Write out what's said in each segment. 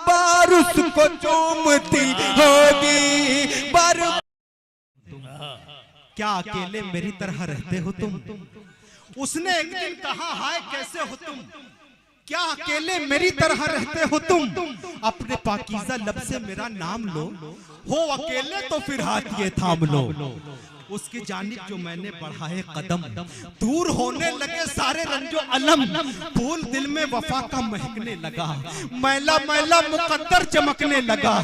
बार उसको चूमती होगी बार। क्या अकेले मेरी तरह रहते हो तुम? उसने एक दिन कहा, हाय कैसे हो तुम, क्या अकेले मेरी तरह रहते हो तुम? अपने पाकीज़ा लब से मेरा नाम लो, हो अकेले तो फिर हाथ ये थाम लो। उसकी जानिब जो मैंने बढ़ाए कदम, दूर होने लगे सारे रंजो अलम। फूल दिल में वफा का महकने लगा, मैला मैला मुकद्दर चमकने लगा,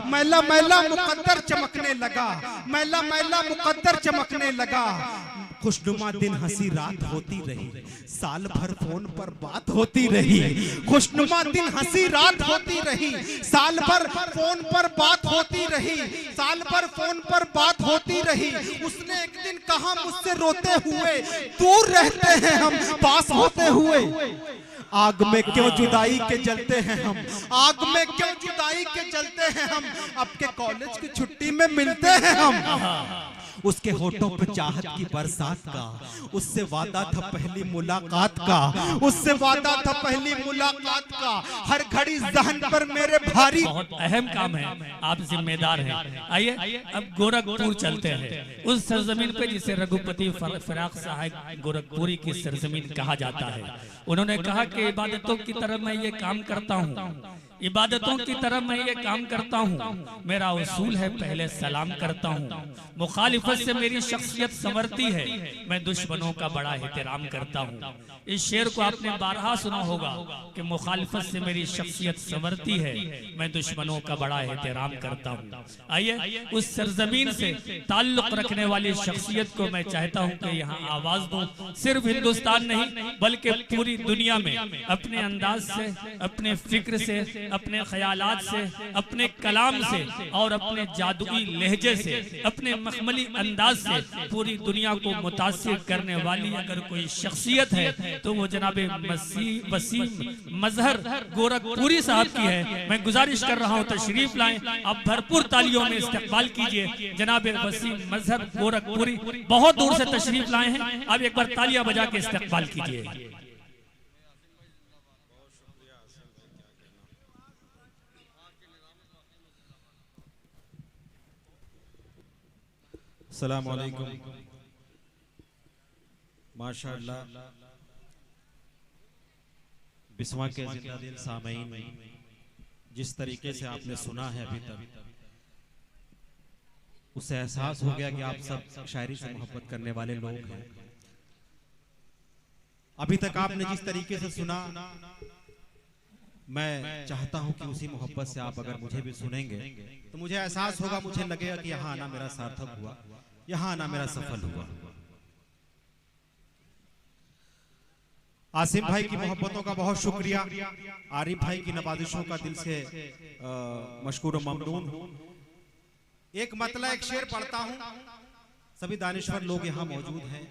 मैला मैला मुकद्दर चमकने लगा, मैला मैला मुकद्दर चमकने लगा। खुशनुमा दिन हंसी रात होती रही, साल भर फोन पर बात होती रही। खुशनुमा दिन हंसी रात होती रही, साल भर फोन पर बात होती रही, साल भर फोन पर बात होती रही। उसने एक दिन कहा मुझसे रोते हुए, दूर रहते हैं हम पास होते हुए। आग में क्यों जुदाई के जलते हैं हम, आग में क्यों जुदाई के जलते हैं हम, अब के कॉलेज की छुट्टी में मिलते हैं हम। उसके होठों पे चाहत की बरसात का, उससे वादा था पहली मुलाकात का, उससे वादा था पहली मुलाकात का। हर घड़ी जहन पर मेरे भारी, बहुत अहम काम है, आप जिम्मेदार हैं। आइए अब गोरखपुर चलते हैं, उस सरजमीन पे जिसे रघुपति फिराक साहब गोरखपुरी की सरजमीन कहा जाता है। उन्होंने कहा कि इबादतों की तरह मैं ये काम करता हूँ, इबादतों की तरह मैं ये काम करता हूँ। मेरा उसूल है पहले सलाम करता हूँ, मुखालिफत से मेरी शख्सियत संवरती है, मैं दुश्मनों का बड़ा एहतराम करता हूँ। इस शेर को आपने बारहा सुना होगा कि मुखालिफत से मेरी शख्सियत संवरती है, मैं दुश्मनों का बड़ा एहतराम करता हूँ। आइए उस सरजमीन से ताल्लुक रखने वाली शख्सियत को मैं चाहता हूँ कि यहाँ आवाज दूं। सिर्फ हिंदुस्तान नहीं बल्कि पूरी दुनिया में अपने अंदाज से, अपने फिक्र से, अपने ख्यालात से, अपने कलाम से और अपने जादुई लहजे से, अपने मखमली अंदाज से पूरी दुनिया को मुतासिर करने वाली अगर कोई शख्सियत है तो वो जनाबे वसीम मजहर गोरखपुरी साहब की है। मैं गुजारिश कर रहा हूँ तशरीफ लाएं, आप भरपूर तालियों में इस्तकबाल कीजिए जनाबे वसीम मजहर गोरखपुरी बहुत दूर से तशरीफ लाए हैं। आप एक बार तालियां बजा के इस्तकबाल कीजिए। अस्सलाम वालेकुम। माशाअल्लाह बिस्वा के जिंदा दिल सामईन, जिस तरीके से आपने सुना है अभी तक, उससे एहसास हो गया कि आप सब शायरी से मोहब्बत करने वाले लोग हैं। अभी तक आपने जिस तरीके से सुना, मैं चाहता हूं कि उसी मोहब्बत से आप अगर मुझे भी सुनेंगे तो मुझे एहसास होगा, मुझे लगेगा कि यहाँ आना मेरा सार्थक हुआ, यहाँ आना मेरा सफल हुआ। आसिम भाई की मोहब्बतों का बहुत शुक्रिया, आरिफ भाई की नवाजिशों का दिल से मशकूर ममनून हूँ। एक मतलब एक शेर पढ़ता हूँ, सभी दानिश्वर लोग यहाँ मौजूद हैं,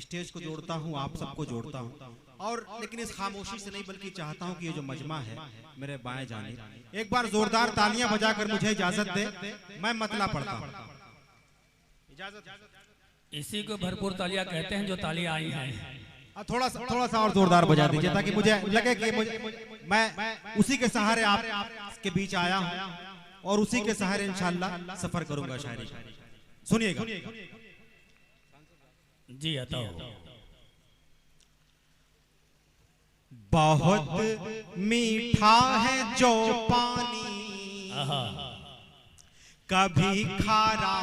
स्टेज को जोड़ता हूँ, आप सबको जोड़ता हूँ। और लेकिन इस खामोशी से नहीं बल्कि चाहता हूँ कि ये जो मजमा है मेरे बाएं जानिब एक बार जोरदार तालियां बजाकर मुझे इजाजत दे, मैं मतला पढ़ता हूँ। इसी को भरपूर तालियां कहते हैं जो तालियां आई हैं। थोड़ा सा और जोरदार बजा दीजिए ताकि मुझे लगे कि मैं उसी के सहारे आप के बीच आया हूं और उसी के सहारे इंशाल्लाह सफर करूंगा शायरी। सुनिएगा जी। बताओ। बहुत मीठा है जो पानी कभी खारा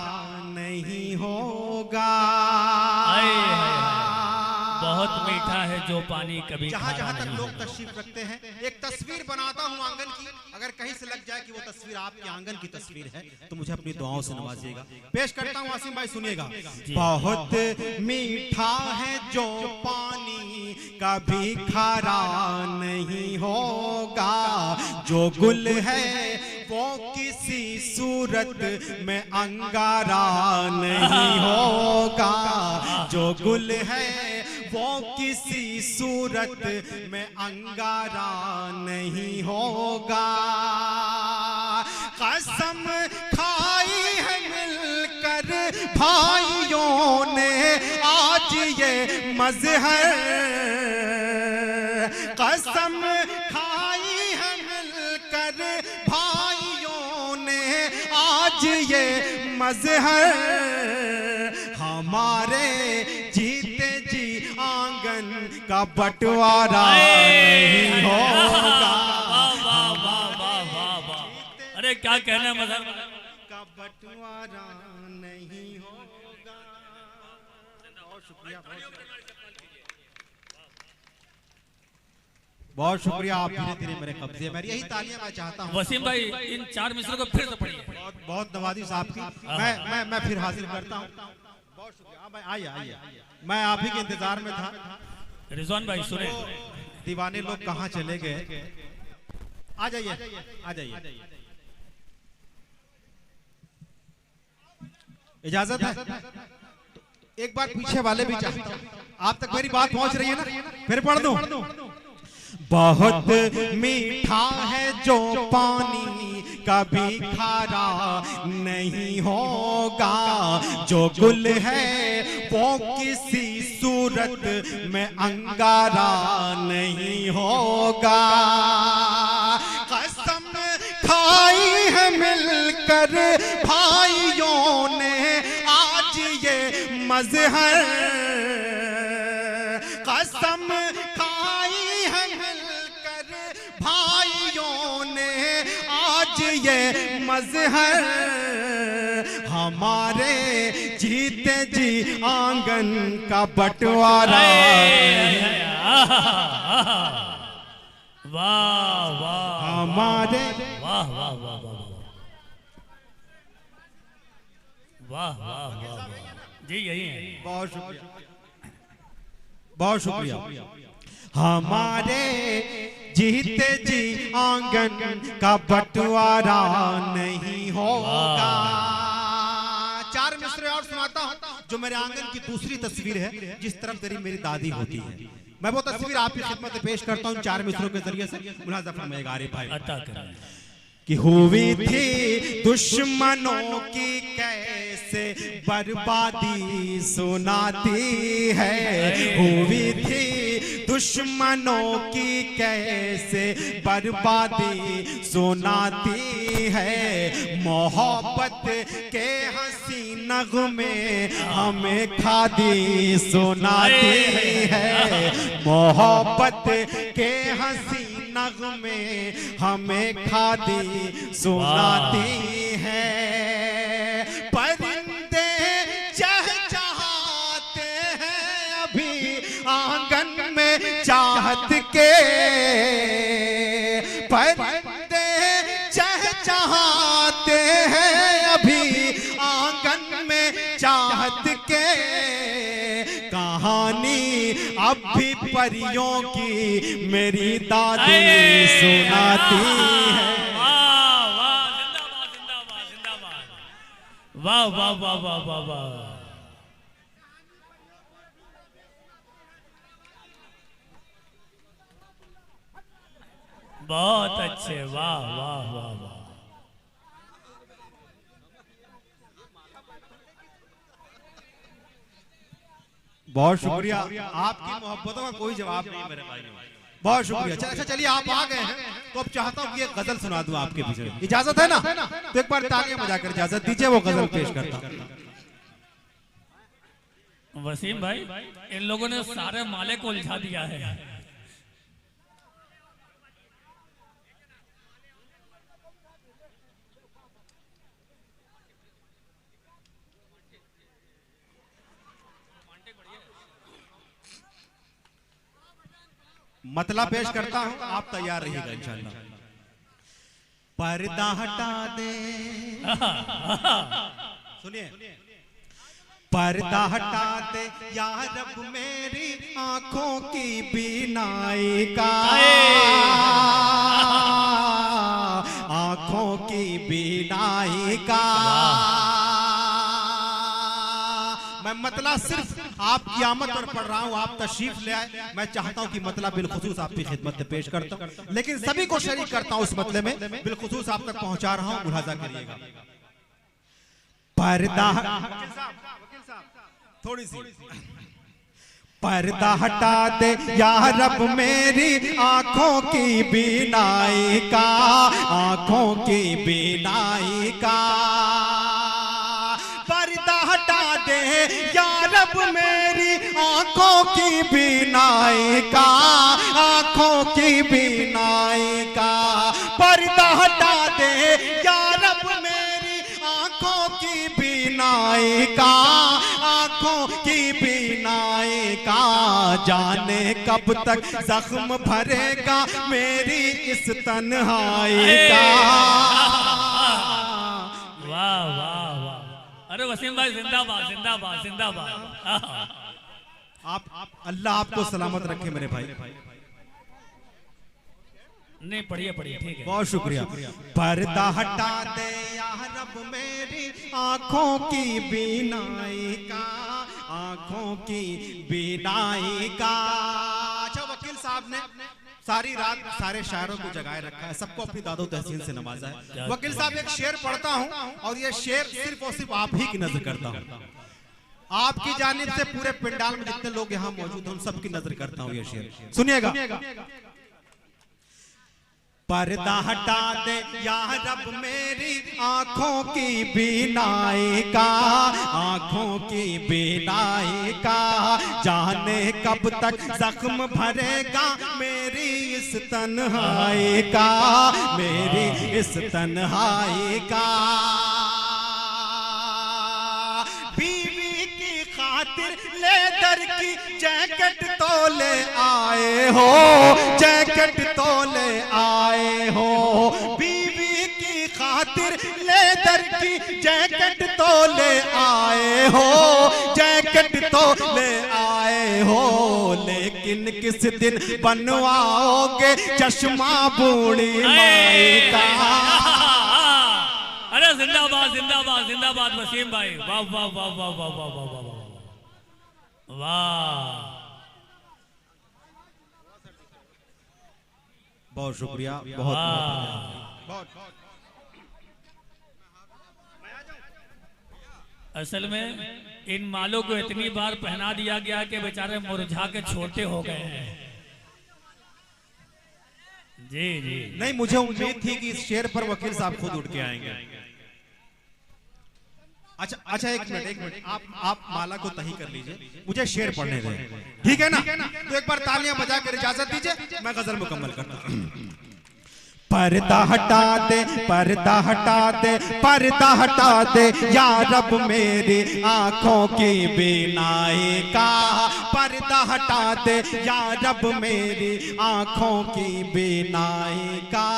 नहीं होगा। बहुत मीठा है जो पानी कभी जहाँ जहाँ तक लोग तशरीफ रखते हैं, एक तस्वीर बनाता हूँ आंगन की, अगर कहीं से लग जाए कि वो तस्वीर आपके आंगन की तस्वीर है तो मुझे अपनी दुआओं से नवाजिएगा। पेश करता हूँ आसिम भाई, सुनिएगा। बहुत मीठा है जो पानी कभी खारा नहीं होगा, जो गुल है वो किसी सूरत में अंगारा नहीं होगा, जो गुल है वो किसी सूरत में अंगारा नहीं होगा। कसम खाई है मिलकर भाइयों ने आज ये मजहर, कसम खाई है मिलकर आज ये मजहर हमारे जीते जी आंगन का बंटवारा नहीं होगा। अरे क्या कहना मजहर का बंटवारा नहीं होगा। बहुत शुक्रिया, आप धीरे धीरे मेरे कब्जे। मेरी यही तालियां मैं चाहता हूँ। वसीम भाई इन 4 मिसरों को फिर से पढ़िए। बहुत बहुत नवाजिश आपकी। मैं फिर हासिल करता हूँ। बहुत शुक्रिया। आइए, मैं आप ही के इंतजार में था। रिजवान भाई सुने, दीवाने लोग कहाँ चले गए? आ जाइए। इजाजत है? एक बार पीछे वाले भी चाहता हूं। आप तक मेरी बात पहुंच रही है ना? फिर पढ़ दूं। बहुत मीठा है जो पानी कभी खारा नहीं होगा, जो गुल है वो किसी सूरत में अंगारा नहीं होगा। कसम खाई है मिलकर भाइयों ने आज ये मजहर, कसम खाई है मिलकर भाइयों ने आज ये मजहर, हमारे जीते जी आंगन का बंटवारा। वाह वाह हमारे वाह वाह वाह वाह वाह वाह वाह जी यही है। बहुत शुक्रिया। हमारे जीते जी आंगन का बंटवारा नहीं होगा। 4 मिसरे और सुनाता हूँ जो मेरे आंगन की दूसरी तस्वीर है, जिस तरफ तेरी मेरी दादी होती है। मैं वो तस्वीर आपकी खिदमत में पेश करता हूँ 4 मिसरों के जरिए से। मुलाज़ा फरमाइएगा आरिफ भाई। अता करें कि हुई थी दुश्मनों की कैसे बर्बादी सुनाती है, हुई थी दुश्मनों की कैसे बर्बादी सुनाती है। मोहब्बत के हंसी नगमे हमें खादी सुनाती है, मोहब्बत के हंसी नगमे हमें खादी सुनाती है। परिंदे चहचहाते हैं अभी आंगन में चाहत के, परिंदे चहचहाते हैं अभी आंगन में चाहत के। कहानी अब भी परियों की मेरी दादी सुनाती है। वाह वाह जिंदाबाद जिंदाबाद जिंदाबाद वाह वाह वाह वाह वाह वाह। बहुत अच्छे, वाह वाह वाह वाह। बहुत शुक्रिया, आपकी मोहब्बतों का कोई जवाब नहीं मेरे भाई। बहुत शुक्रिया। अच्छा चलिए, आप आ गए हैं तो अब चाहता हूँ कि एक गजल सुना दूं आपके पीछे। इजाजत है ना? तो एक बार तालियां बजाकर इजाजत दीजिए, वो गजल पेश करता हूं। वसीम भाई इन लोगों ने सारे माले को उलझा दिया है। मतला पेश करता हूं, आप तैयार रहिएगा इंशाल्लाह। पर्दा हटा दे, सुनिए। पर्दा हटा दे या रब मेरी आंखों की बीनाई का, आंखों की बीनाई का। मैं मतला सिर्फ आप की आमद पर पढ़ रहा हूँ, आप तशरीफ ले आए। मैं चाहता हूँ कि मतला बिलखुसूस आपकी खिदमत में पेश करता हूँ, लेकिन सभी को शरीक करता हूँ उस मतले में, बिलखुसूस आप तक पहुंचा रहा हूँ, मुलाजा करिएगा। पर्दा थोड़ी सी पर्दा हटा दे या रब मेरी आंखों की बीनाई का, आंखों की बीनाई का। या रब मेरी आंखों की बीनाई का, आंखों की बीनाई का पर्दा हटा दे या रब मेरी आंखों की बीनाई का, आंखों की बीनाई का। जाने कब तक जख्म भरेगा मेरी इस तन्हाई का। वाह वाह वाह, अरे वसीम भाई जिंदाबाद जिंदाबाद जिंदाबाद। आप अल्लाह आपको सलामत रखे मेरे भाई। नहीं पढ़िए पढ़िए, ठीक है, बहुत शुक्रिया। पर्दा हटा दे या रब मेरी आंखों की बीनाई का, आंखों की बीनाई का। अच्छा वकील साहब ने सारी रात सारे शायरों को जगाए रखा है, सबको अपनी दादो तहसीन से नवाजा है। वकील साहब एक शेर पढ़ता हूं और ये शेर सिर्फ और सिर्फ आप ही की नजर करता हूं, आपकी जानिब से पूरे पंडाल में जितने लोग यहाँ मौजूद हैं उन सबकी नजर करता हूं। ये शेर सुनिएगा। पर्दा हटा दे या रब मेरी आंखों की बीनाई का, आंखों की बीनाई का। जाने कब तक जख्म भरेगा मेरी इस तन्हाई का, मेरी इस तन्हाई का। बीवी की खातिर लेदर की जैकेट तो ले आए हो, जैकेट तो ले आए हो। बीवी की खातिर लेदर की जैकेट तो ले आए हो, जैकेट तो ले आए हो। लेकिन किस दिन बनवाओगे चश्मा बूढ़ी माई का। अरे जिंदाबाद जिंदाबाद जिंदाबाद वसीम भाई, वाह वाह वाह वाह वाह वाह वाह वाह वाह। बहुत शुक्रिया, बहुत बहुत। असल में इन मालों को इतनी बार पहना दिया गया कि बेचारे मुरझा के छोटे हो गए हैं। जी जी नहीं, मुझे उम्मीद थी कि इस शेर पर वकील साहब खुद उठ के आएंगे। अच्छा एक मिनट आप माला को तही कर लीजिए, मुझे शेर पढ़ने दें, ठीक है ना? तो एक बार तालियां बजा कर इजाजत दीजिए, मैं गजल मुकम्मल करता हूं। पर्दा हटा दे, पर्दा हटा दे, पर्दा हटा दे या रब मेरी आंखों की बीनाई का। पर्दा हटा दे या रब मेरी आंखों की बीनाई का।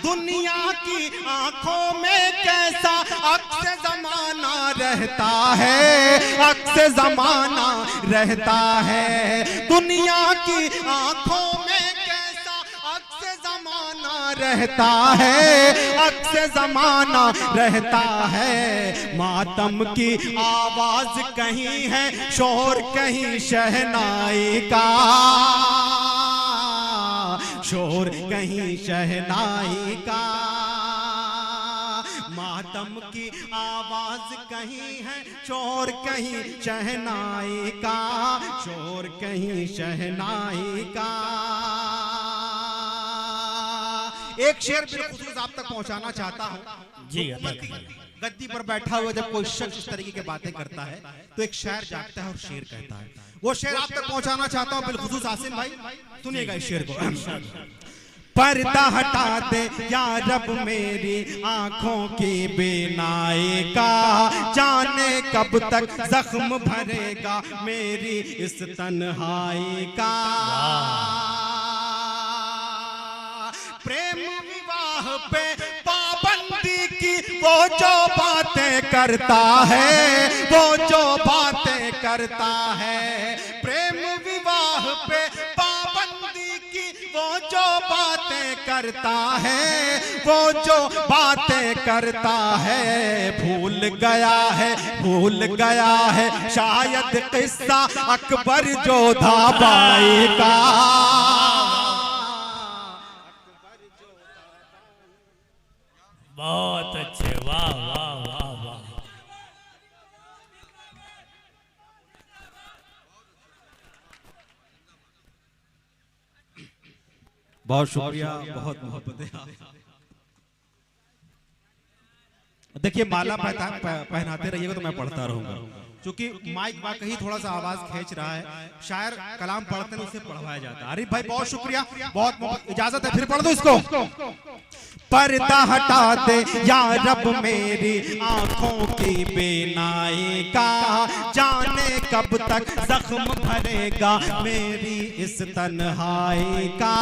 दुनिया की आंखों में कैसा अक्स जमाना रहता है, अक्स जमाना रहता है। दुनिया की आंखों में कैसा अक्स जमाना रहता है, अक्स जमाना रहता है। मातम की आवाज कहीं है, शोर कहीं शहनाई का, शोर कहीं शहनाई का। मातम की आवाज कहीं है, शोर कहीं शहनाई का, शोर कहीं शहनाई का। एक शेर बिलखुसूस आप तक पहुंचाना चाहता हूं। जी गद्दी पर बैठा हुआ जब कोई शख्स इस तरीके की बातें करता है तो एक शायर जागता है और शेर कहता है। वो शेर आप तक पहुंचाना चाहता हूं बिलखुसूस आसिम भाई, सुनिएगा इस शेर को। पर्दा हटा दे या रब मेरी आंखों की बीनाई का। जाने कब तक जख्म भरेगा मेरी इस तन्हाई का। प्रेम विवाह पे पाबंदी की वो जो बातें करता है, वो जो बातें करता है। प्रेम विवाह पे पाबंदी की वो जो बातें करता है, वो जो बातें करता है। भूल गया है, भूल गया है शायद किस्सा अकबर जोधा बाई का। बहुत अच्छे, वाह वाह वाह वाह। बहुत शुक्रिया, बहुत मोहब्बत है। देखिए माला पहनाते रहिएगा तो मैं पढ़ता रहूंगा, क्योंकि माइक वाकई थोड़ा सा आवाज खींच रहा है, शायर कलाम पढ़ते हैं उसे पढ़वाया जाता है। अरे भाई बहुत शुक्रिया, बहुत इजाजत है, फिर पढ़ दो इसको। पर्दा हटा दे या रब मेरी आंखों की बेनाई का, जाने कब तक जख्म भरेगा मेरी इस तन्हाई का।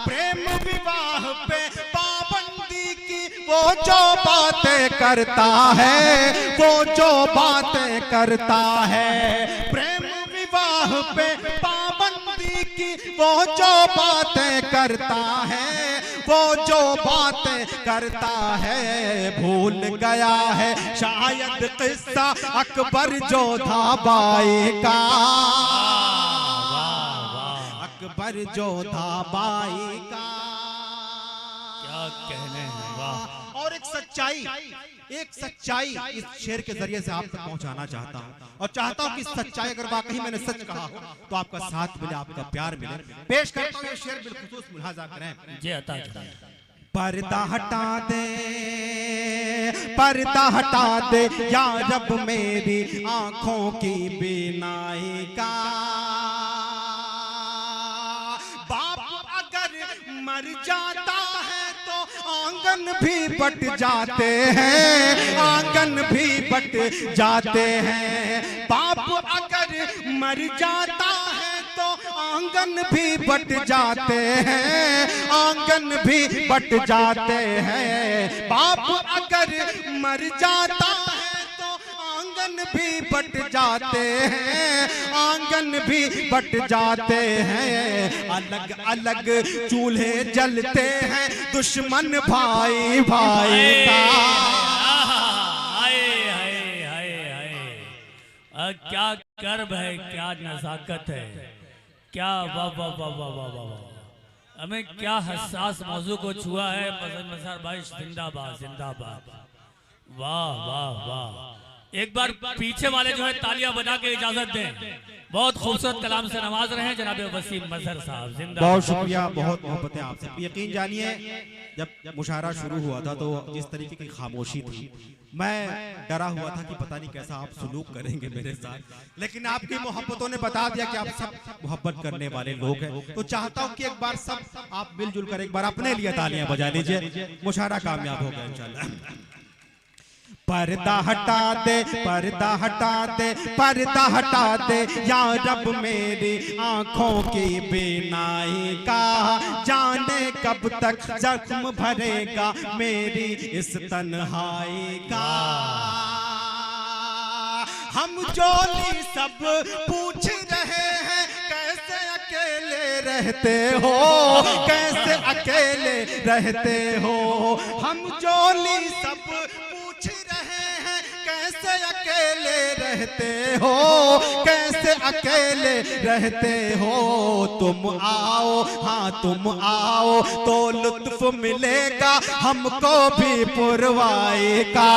प्रेम विवाह पे पाबंदी की वो जो बातें करता है, वो जो बातें करता है। प्रेम विवाह पे पाबंदी की वो जो बातें करता है, वो जो बातें करता है। भूल गया है शायद किस्सा अकबर जोधा बाई का, अकबर जोधा बाई का। क्या कहने हैं, वाह। और एक सच्चाई इस शेर के जरिए से आप तक पहुंचाना चाहता हूं, और चाहता हूं कि सच्चाई अगर वाकई मैंने सच कहा हो तो आपका साथ मिले, आपका प्यार मिले। पेश करता हूं ये शेर, बिलखुसूस मुलाजा करें। जी अता। पर्दा हटा दे, पर्दा हटा दे या रब मेरी आंखों की बीनाई का। बाप अगर मर जाता है तो आंगन भी बट जाते हैं, आंगन भी बट जाते हैं। बाप अगर मर जाता है तो आंगन भी बट जाते हैं, आंगन भी बट जाते हैं। बाप अगर मर जाता है तो आंगन भी बट जाते हैं, आंगन भी बट जाते हैं। अलग अलग चूल्हे जलते हैं दुश्मन भाई भाई का। क्या कर्ब है, क्या नज़ाकत है, क्या वाह वाह वाह वाह वाह वाह। हमें क्या हसास मौजू को छुआ है। मज़हर भाई जिंदाबाद जिंदाबाद, वाह वाह वाह। एक बार पीछे वाले जो है तालियां बजा के इजाजत दें। बहुत खूबसूरत कलाम से नवाज रहे हैं जनाब वसीम मजहर साहब, जिंदाबाद। बहुत शुक्रिया, बहुत मोहब्बतें आपसे। यकीन जानिए जब मुशायरा शुरू हुआ था तो जिस तरीके की खामोशी थी, मैं डरा हुआ था कि पता नहीं कैसा आप सलूक करेंगे मेरे साथ, लेकिन आपकी मोहब्बतों ने बता दिया कि आप सब मोहब्बत करने वाले लोग हैं। तो चाहता हूं कि एक बार सब आप मिलजुल कर एक बार अपने लिए तालियां बजा लीजिए। मुशायरा कामयाब हो गया इंशाल्लाह। पर्दा हटा दे, पर्दा हटा दे, पर्दा हटा दे या रब मेरी आंखों की बीनाई का। जाने कब तक जख्म भरेगा मेरी इस तन्हाई का। हम जोली सब पूछ रहे हैं कैसे अकेले रहते हो, कैसे अकेले रहते हो। हम जोली सब पूछ रहे हैं कैसे अकेले रहते हो, कैसे अकेले रहते हो। तुम आओ, हाँ तुम आओ तो लुत्फ मिलेगा हमको भी पुरवाई का,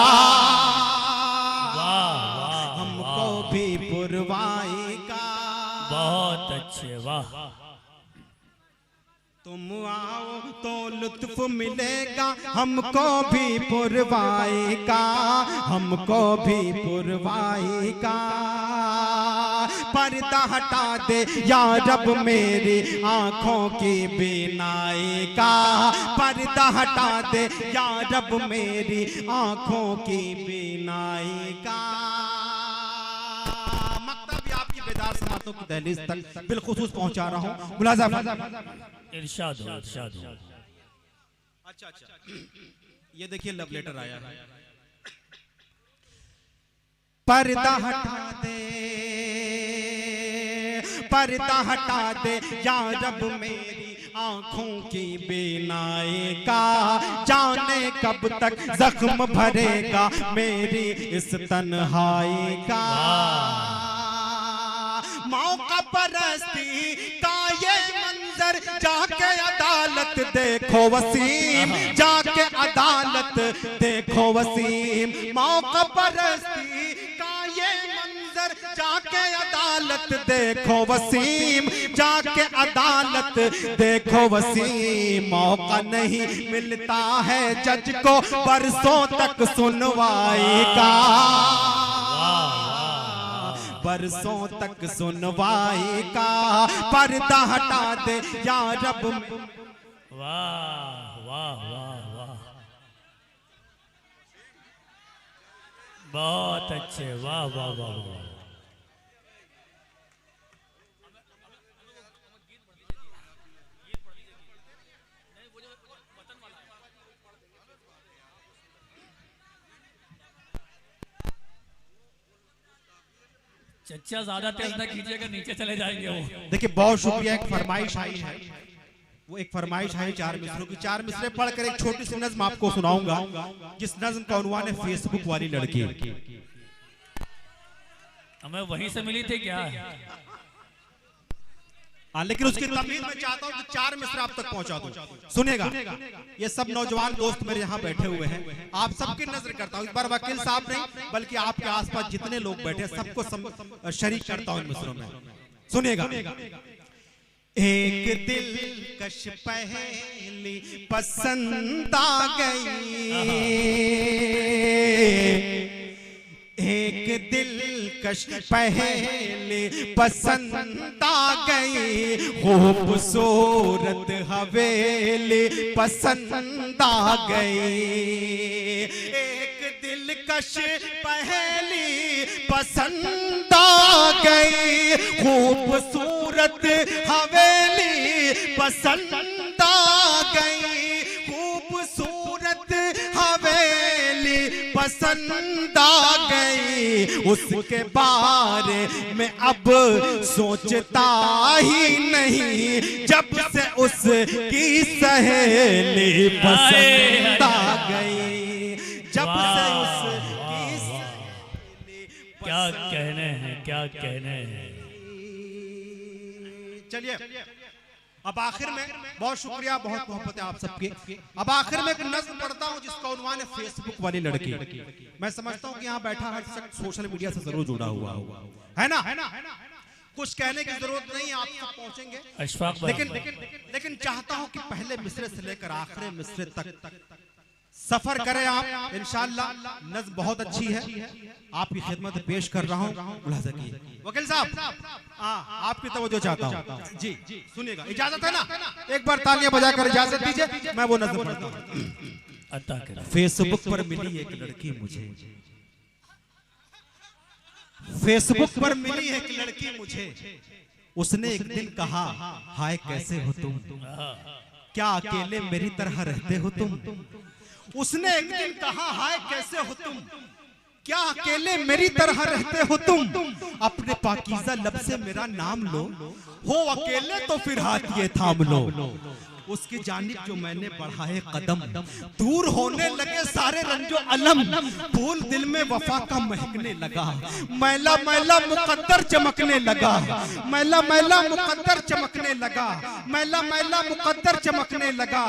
हमको भी पुरवाई का। बहुत अच्छे, वाह। तुम आओ तो लुत्फ मिलेगा हमको भी पुरवाई का, हमको भी पुरवाई का। पर्दा हटा दे या रब मेरी आंखों की बीनाई का। पर्दा हटा दे या रब मेरी आंखों की बीनाई का। बेदार समातों की दहलीज तक बिलखुसूस पहुंचा रहा हूं। मुलाजा इरशाद हो, इरशाद हो। अच्छा, ये देखिए लव लेटर आया है। पर्दा हटा दे, पर्दा हटा दे या रब मेरी आंखों की बीनाई का। जाने कब तक जख्म भरेगा मेरी इस तन्हाई का। मौका परस्ती का ये मंजर जाके अदालत देखो वसीम, जाके अदालत देखो वसीम। मौका परस्ती का ये मंजर जाके अदालत देखो वसीम, जाके अदालत देखो वसीम। मौका नहीं मिलता है जज को बरसों तक सुनवाई का, बरसों तक सुनवाई का। पर्दा हटा दे या रब। वाह वाह वाह वाह, बहुत अच्छे, वाह वाह वाह वाह। चच्चा ज्यादा तेज ना कीजिएगा, नीचे चले जाएंगे वो। देखिए बहुत शुक्रिया, एक फरमाइश आई है, वो एक फरमाइश आई 4 मिसरों की। 4 मिसरे पढ़कर एक छोटी सी नज्म आपको सुनाऊंगा, जिस नज्म का उन्वान है फेसबुक वाली लड़की। हमें वहीं से मिली थी क्या? हाँ, लेकिन उसकी तमीज मैं चाहता हूँ कि 4 मिसरे आप तक पहुंचा दूं। सुनेगा, ये सब नौजवान दोस्त मेरे यहाँ बैठे हुए हैं, आप सबकी नजर करता हूँ। इस बार वकील साहब नहीं बल्कि आपके आसपास जितने लोग बैठे हैं सबको शरीक करता हूँ इन मिसरों में। सुनेगा। एक दिलकश पहेली पसंद आ गई, एक दिलकश पहेली पसंद आ गई, खूबसूरत हवेली पसंद आ गई। एक दिलकश पहेली पसंद आ गई, खूबसूरत हवेली पसंद आ गई, खूबसूरत हवेली पसंद आ गई। उसके बारे में अब सोचता ही नहीं, जब से उसकी सहेली पसंद आ गई, जब से उसकी सहेली। क्या कहने हैं, क्या कहने हैं। चलिए अब आखिर में, बहुत शुक्रिया, बहुत मोहब्बत है आप सबकी। अब आखिर में एक नज्म पढ़ता हूँ जिसका उन्वान है फेसबुक वाली लड़की। मैं समझता हूँ कि यहाँ बैठा हर शख्स सोशल मीडिया से जरूर जुड़ा हुआ है ना। कुछ कहने की जरूरत नहीं, आप सब पहुंचेंगे। अशफाक, लेकिन चाहता हूँ कि पहले मिसरे से लेकर आखिरी मिसरे तक सफर करें आप इंशाअल्लाह। नज्म बहुत अच्छी है, आपकी खिदमत में पेश कर रहा हूँ। मुलाहिजा कीजिए वकील साहब, आपकी तवज्जो चाहता हूँ जी। सुनिएगा, इजाजत है ना? एक बार तालियां बजाकर इजाजत दीजिए, मैं वो नज्म पढ़ता हूँ। फेसबुक पर मिली एक लड़की मुझे, फेसबुक पर मिली एक लड़की मुझे, उसने एक दिन कहा हाय कैसे हो तुम, क्या अकेले मेरी तरह रहते हो तुम। उसने एक दिन कहा हाय कैसे हो तुम, क्या अकेले मेरी तरह रहते हो तुम। अपने पाकीज़ा लब से मेरा नाम लो, हो अकेले तो फिर हाथ ये थाम लो। उसकी जानिब जो मैंने बढ़ाए कदम, दूर होने लगे सारे रंजो अलम। फूल दिल में वफा का महकने लगा, मैला मैला मुकद्दर चमकने लगा, मैला मैला मुकद्दर चमकने लगा, मैला मैला मुकद्दर चमकने लगा।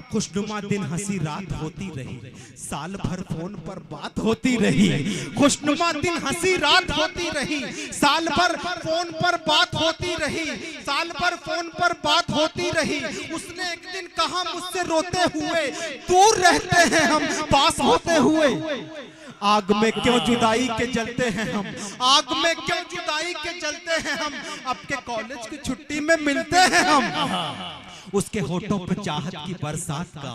खुशनुमा दिन हंसी रात होती रही, साल भर फोन पर बात होती रही। खुशनुमा दिन हंसी रात होती रही, साल भर फोन पर बात होती रही, साल भर फोन पर बात होती रही। उसने एक दिन कहा मुझसे रोते हुए, दूर रहते हैं हम पास होते हुए। आग में क्यों जुदाई के जलते हैं हम, आग में क्यों जुदाई के जलते हैं हम, अब के कॉलेज की छुट्टी में मिलते हैं हम। उसके होठों पे चाहत की बरसात का,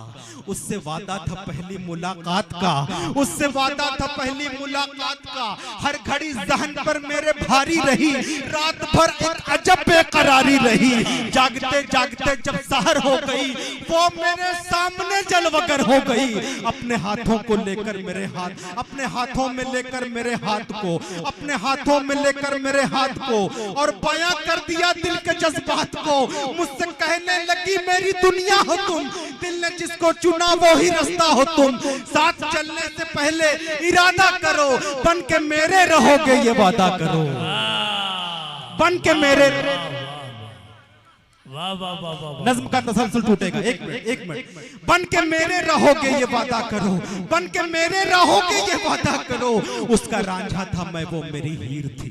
उससे वादा था पहली मुलाकात का, उससे वादा था पहली मुलाकात का। हर घड़ी जहन पर मेरे भारी रही, रात भर एक अजब बेकरारी रही। जागते जागते जब सहर हो गई, वो मेरे सामने जलवगर हो गई। अपने हाथों को लेकर मेरे हाथ, अपने हाथों में लेकर मेरे हाथ को, अपने हाथों में लेकर मेरे हाथ को, और बयां कर दिया दिल के जज्बात को। मुझसे कहने लगी मेरी दुनिया हो तुम, दिल ने जिसको चुना वो ही रास्ता हो तुम। साथ चलने से पहले इरादा करो, बन के मेरे रहोगे ये वादा करो, बन के मेरे। वाह वाह वाह वाह। नज्म का तसलसल टूटेगा। एक मिनट। बन के मेरे रहोगे ये वादा करो, बन के मेरे रहोगे ये वादा करो। उसका रांझा था मैं वो मेरी हीर थी,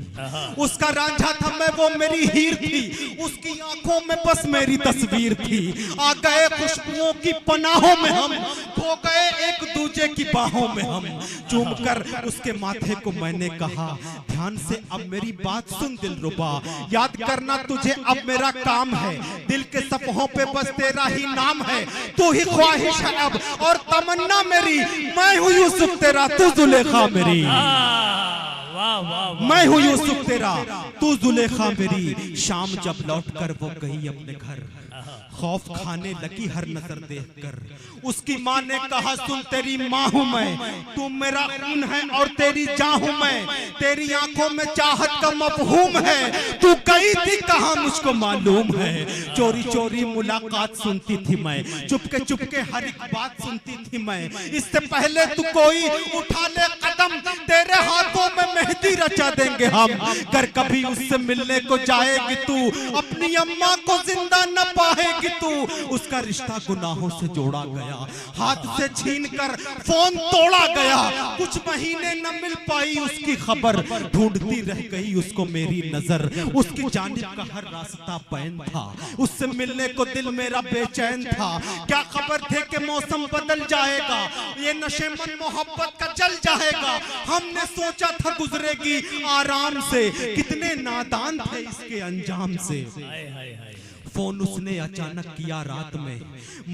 उसका रांझा था मैं वो मेरी हीर थी। उसकी आंखों में बस मेरी तस्वीर थी। आ गए खुशबुओं की पनाहों में हम, खो गए एक दूजे की बाहों में हम। चूम कर उसके माथे को मैंने कहा, ध्यान से अब मेरी बात सुन दिलरुबा, याद करना तुझे अब मेरा काम है। दिल के सफ़हों पे बस तेरा ही नाम है। तू ही ख्वाहिश है अब और तमन्ना मेरी, मैं हूँ यूसुफ तेरा तू जुलेखा मेरी। वाह वाह। मैं हूँ यूसुफ तेरा तू जुलेखा मेरी। शाम जब लौट कर वो गई अपने घर, खौफ खाने लगी हर नजर देखकर। उसकी माँ ने कहा, सुन तेरी माँ हूँ मैं, तू मेरा खून है और तेरी जान हूँ मैं। तेरी आंखों में चाहत का मफहूम है, तू गई थी कहाँ मुझको मालूम है। चोरी चोरी मुलाकात सुनती थी मैं, चुपके चुपके हर एक बात सुनती थी मैं। इससे पहले तू कोई उठा ले कदम, तेरे हाथों में मेहंदी रचा देंगे हम। कर कभी उससे मिलने को जाएगी तू, अपनी अम्मा को जिंदा न पाएगी तू। उसका रिश्ता गुनाहों से जोड़ा गया, हाथ से छीन कर फोन तोड़ा गया। कुछ महीने न मिल पाई उसकी खबर, ढूंढती रह गई उसको मेरी नजर। उसकी जानिब का हर रास्ता बैन था, उससे मिलने को दिल मेरा बेचैन था। क्या खबर थे कि मौसम बदल जाएगा, ये नशेमंद मोहब्बत का जल जाएगा। हमने सोचा था गुजरेगी आराम से, कितने नादान थे इसके अंजाम से। फोन उसने अचानक किया रात में,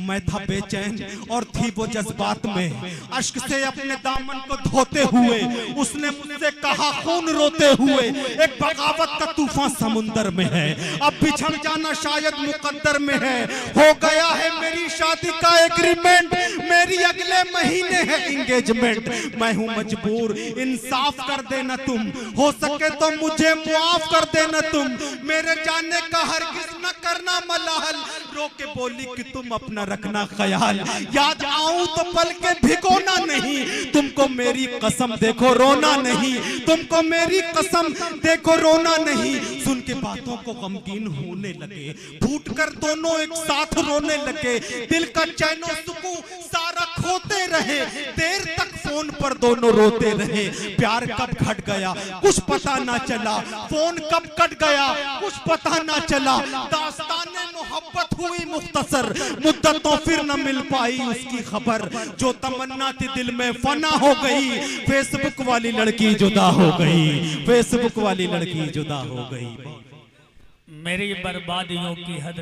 मैं था बेचैन और थी वो जज्बात में। अश्क से अपने दामन को धोते हुए उसने मुझसे कहा खून रोते हुए, एक बगावत का तूफान समुंदर में है, अब बिछड़ जाना शायद मुकद्दर में है। हो गया है मेरी शादी का एग्रीमेंट, मेरी अगले महीने है इंगेजमेंट। मैं हूँ मजबूर, इंसाफ कर देना तुम, हो सके तो मुझे मुआफ कर देना तुम। मेरे जाने का हरगिज़ न करना मलाल, रो के बोली कि तुम अपना रखना ख्याल। याद आऊं तो पल के भिगोना नहीं, तुमको मेरी कसम देखो रोना नहीं, तुमको मेरी कसम देखो रोना नहीं। सुन के बातों को गमगीन होने लगे, फूट कर दोनों एक साथ रोने लगे। दिल का चैनो सुकून सारा खोते रहे, देर तक फोन पर दोनों रोते रहे। प्यार कब घट गया कुछ पता ना चला, फोन कब कट गया कुछ पता ना चला। दास्ताने मोहब्बत हुई मुख्तसर, मुद्दतों फिर न मिल पाई उसकी खबर। जो तमन्ना थी दिल में फना हो गई, फेसबुक वाली लड़की जुदा हो गई, फेसबुक वाली लड़की जुदा हो गई। मेरी बर्बादियों की हद